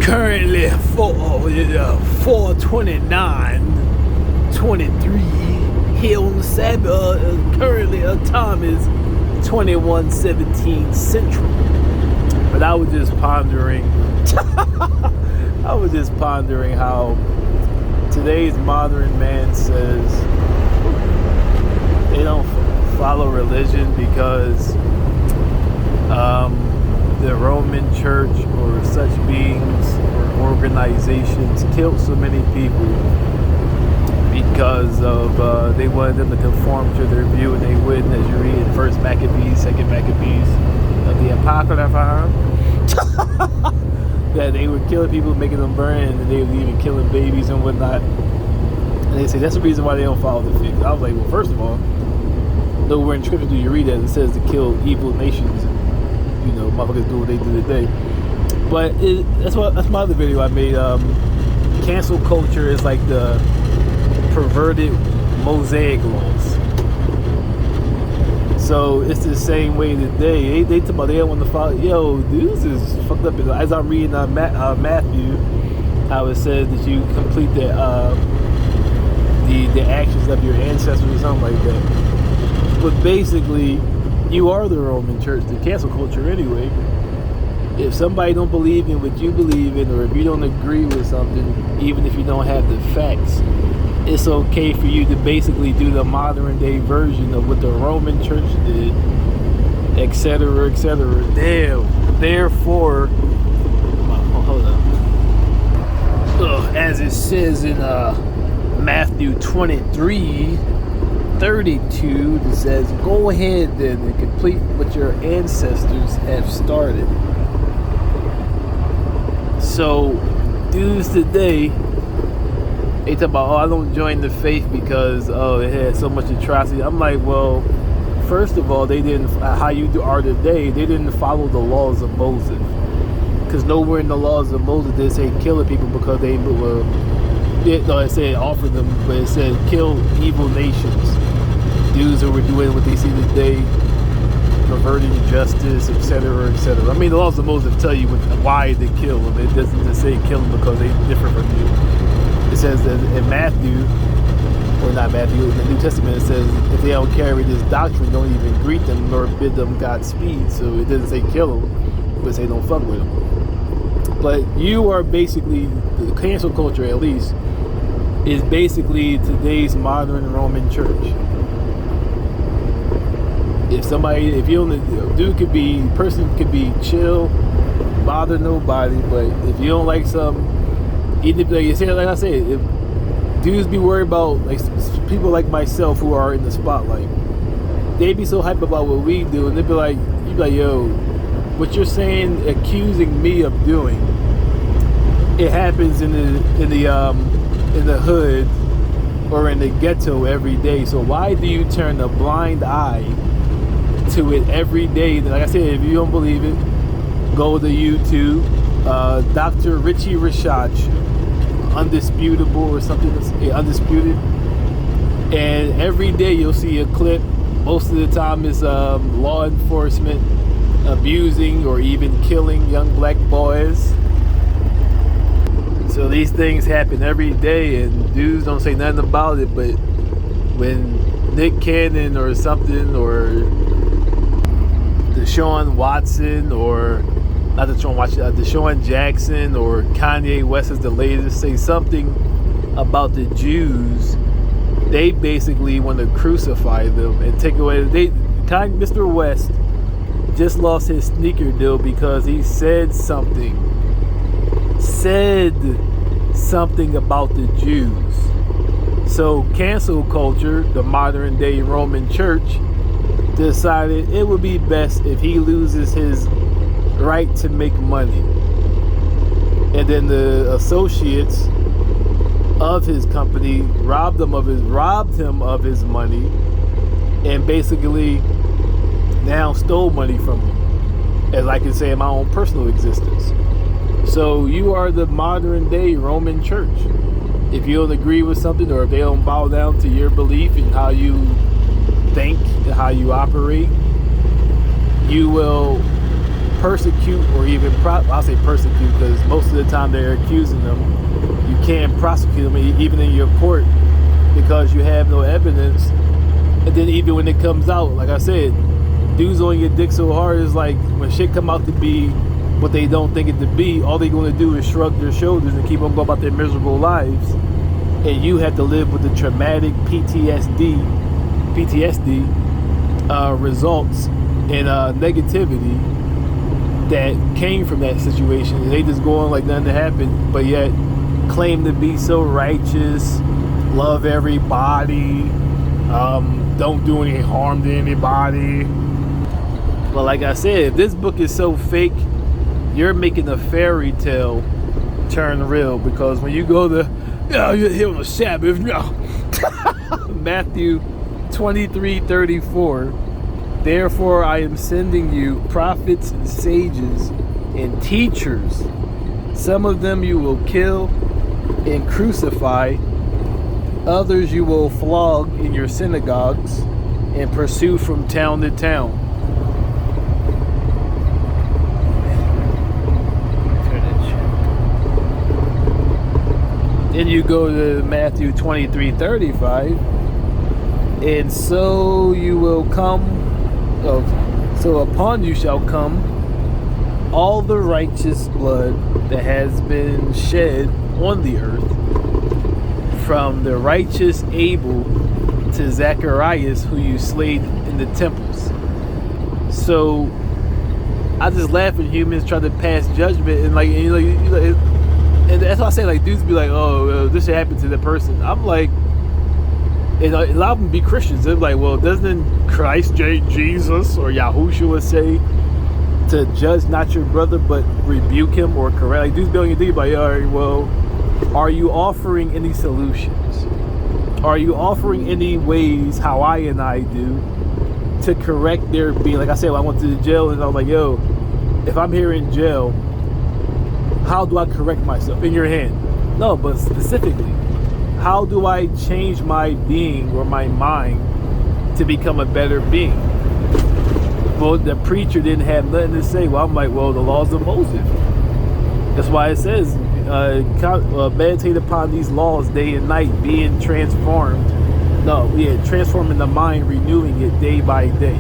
Currently 4:29:23 here on the Sabbath. Currently time is 21:17 Central. But I was just pondering how today's modern man says they don't follow religion because the Roman Church or such beings or organizations killed so many people because of they wanted them to conform to their view, and they wouldn't, as you read in First Maccabees, Second Maccabees of the Apocrypha, that they were killing people, making them burn, and they were even killing babies and whatnot. And they say that's the reason why they don't follow the faith. I was like, well, first of all, nowhere in Scripture do you read that it says to kill evil nations. You know, motherfuckers do what they do today. But that's my other video I made. Cancel culture is like the perverted Mosaic laws. So it's the same way today. They talk about they don't want to follow. Yo, dudes is fucked up. As I'm reading Matthew, how it says that you complete the actions of your ancestors or something like that. But basically, you are the Roman Church, the cancel culture anyway. If somebody don't believe in what you believe in, or if you don't agree with something, even if you don't have the facts, it's okay for you to basically do the modern day version of what the Roman Church did, etc., etc. Therefore, hold up. As it says in Matthew 23:32, it says, go ahead then and complete what your ancestors have started. So, dudes today, they talk about, I don't join the faith because, it had so much atrocity. I'm like, well, first of all, they didn't, how you are today, they didn't follow the laws of Moses. Because nowhere in the laws of Moses did it say killing people because they were, it said offer them, but it said kill evil nations. Dudes who were doing what they see today, perverting justice, etc., etc. I mean, the laws of Moses tell you why they kill them. It doesn't just say kill them because they're different from you. It says that in Matthew, or not Matthew, in the New Testament, it says if they don't carry this doctrine, don't even greet them nor bid them Godspeed. So it doesn't say kill them, but say don't fuck with them. But you are basically, the cancel culture at least, is basically today's modern Roman Church. If you don't, person could be chill, bother nobody, but if you don't like something, even if like I said, if dudes be worried about like people like myself who are in the spotlight, they be so hyped about what we do, and they be like, you be like, yo, what you're saying, accusing me of doing, it happens in the hood or in the ghetto every day. So why do you turn a blind eye to it every day? Like I said, if you don't believe it, go to YouTube, Dr. Richie Rashad, Undisputable or something, Undisputed, and every day you'll see a clip. Most of the time it's law enforcement abusing or even killing young black boys. So these things happen every day, and dudes don't say nothing about it. But when Nick Cannon or something, or Deshaun Watson, or not Deshaun Watson, Deshaun Jackson, or Kanye West is the latest, say something about the Jews, they basically want to crucify them and take away. Mr. West just lost his sneaker deal because he said something about the Jews. So cancel culture, the modern day Roman Church, decided it would be best if he loses his right to make money, and then the associates of his company robbed him of his money, and basically now stole money from him, as I can say in my own personal existence. So you are the modern day Roman Church. If you don't agree with something, or if they don't bow down to your belief and how you think and how you operate, you will persecute or even I'll say persecute because most of the time they're accusing them. You can't prosecute them even in your court because you have no evidence. And then even when it comes out, like I said, dudes on your dick so hard is like when shit come out to be what they don't think it to be, all they're going to do is shrug their shoulders and keep on going about their miserable lives. And you have to live with the traumatic PTSD results and negativity that came from that situation. And they just go on like nothing happened, but yet claim to be so righteous, love everybody, don't do any harm to anybody. But like I said, if this book is so fake, you're making a fairy tale turn real, because when you go to you're here on the Sabbath, Matthew 23:34, therefore I am sending you prophets and sages and teachers. Some of them you will kill and crucify, others you will flog in your synagogues and pursue from town to town. Then you go to Matthew 23:35, and so you will come, so upon you shall come all the righteous blood that has been shed on the earth, from the righteous Abel to Zacharias, who you slayed in the temples. So I just laugh when humans try to pass judgment, and and that's why I say, like, dudes be like, oh, this should happen to the person. I'm like, and a lot of them be Christians. They're like, well, doesn't Christ, Jesus, or Yahushua say to judge not your brother, but rebuke him or correct? Like, dudes be on your dick, like, all right, well, are you offering any solutions? Are you offering any ways how I and I do to correct their being? Like I said, when I went to the jail, and I was like, yo, if I'm here in jail, how do I correct myself? In your hand. No, but specifically, how do I change my being or my mind to become a better being? Well, the preacher didn't have nothing to say. Well, I'm like, well, the laws of Moses. That's why it says, meditate upon these laws day and night, being transformed. Transforming the mind, renewing it day by day.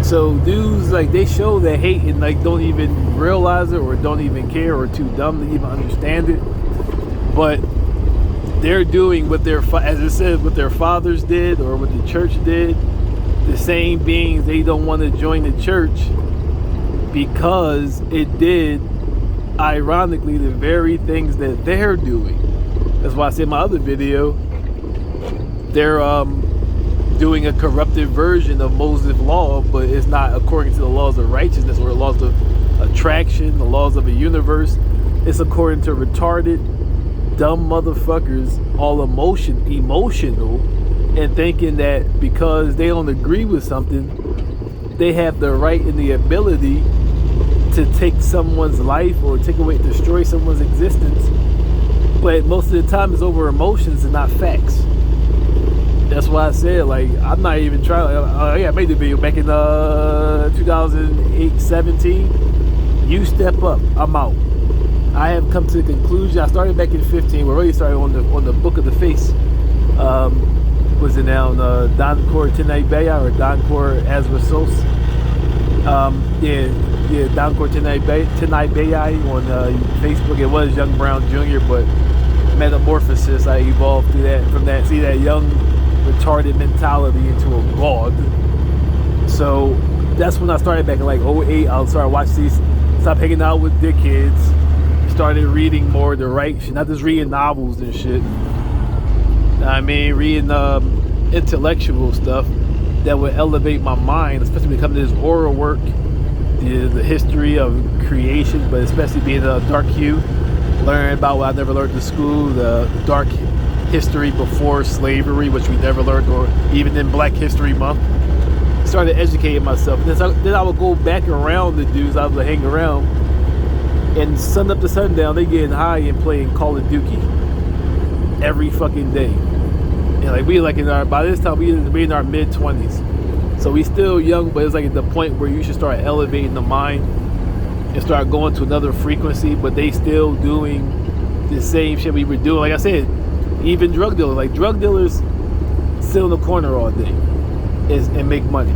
So dudes, like, they show their hate and like don't even realize it, or don't even care, or too dumb to even understand it. But they're doing what as it says, what their fathers did or what the church did. The same beings, they don't want to join the church because it did, ironically, the very things that they're doing. That's why I said in my other video, they're doing a corrupted version of Moses' law, but it's not according to the laws of righteousness or the laws of attraction, the laws of the universe. It's according to retarded, dumb motherfuckers, all emotional, and thinking that because they don't agree with something, they have the right and the ability to take someone's life or destroy someone's existence. But most of the time it's over emotions and not facts. That's why I said, like, I'm not even trying. I made the video back in 2017. You step up, I'm out. I have come to the conclusion. I started back in 15. We're already started on the Book of the Face. Was it now Don Cor Tenai Beya or Don Cor Azrasos? Don Cor Tenai Beya on Facebook. It was Young Brown Jr., but metamorphosis, I evolved through that, from that, see that young retarded mentality into a god. So that's when I started back in like 08. I started watching these, stop hanging out with dickheads, started reading more the right shit, not just reading novels and shit. I mean, reading intellectual stuff that would elevate my mind, especially when it comes to this oral work, the history of creation, but especially being a dark hue, learning about what I never learned in school, the dark history before slavery, which we never learned, or even in Black History Month. Started educating myself. Then I would go back around the dudes I would hang around, and sun up to sundown, they getting high and playing Call of Duty every fucking day. And like by this time we in our mid-20s. So we still young, but it's like at the point where you should start elevating the mind and start going to another frequency. But they still doing the same shit we were doing. Like I said, even drug dealers. Like drug dealers sit in the corner all day and make money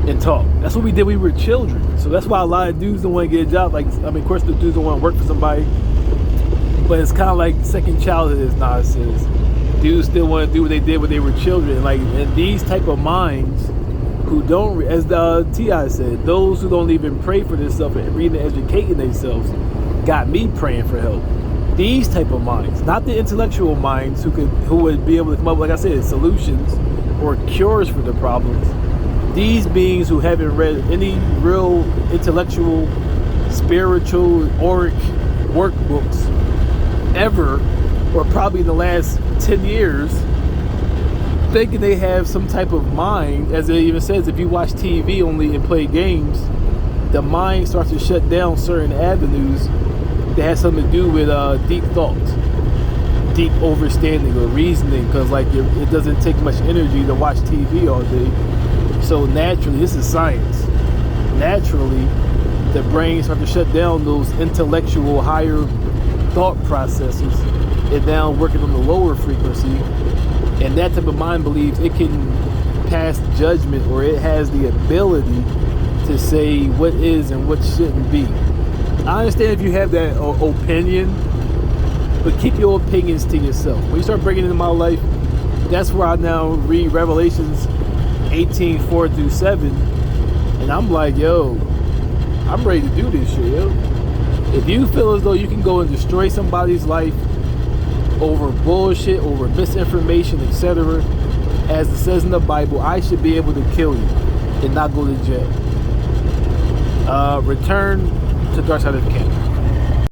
and talk. That's what we did when we were children. So that's why a lot of dudes don't want to get a job. Like, I mean, of course the dudes don't want to work for somebody, but it's kind of like second childhood, as Nas says. Dudes still want to do what they did when they were children. Like, and these type of minds who don't, as the T.I. said, those who don't even pray for this stuff and reading and educating themselves, got me praying for help. These type of minds, not the intellectual minds who would be able to come up, like I said, solutions or cures for the problems. These beings who haven't read any real intellectual, spiritual, auric workbooks ever, or probably in the last 10 years, thinking they have some type of mind. As it even says, if you watch TV only and play games, the mind starts to shut down certain avenues that has something to do with deep thought, deep understanding or reasoning, because like it doesn't take much energy to watch TV all day. So naturally, this is science, naturally the brain starts to shut down those intellectual higher thought processes and now working on the lower frequency. And that type of mind believes it can pass judgment, or it has the ability to say what is and what shouldn't be. I understand if you have that opinion, but keep your opinions to yourself. When you start bringing it into my life, that's where I now read Revelations 18:4-7, and I'm like, yo, I'm ready to do this shit, yo. If you feel as though you can go and destroy somebody's life over bullshit, over misinformation, etc., as it says in the Bible, I should be able to kill you and not go to jail. Return to Dark Side of the Camp.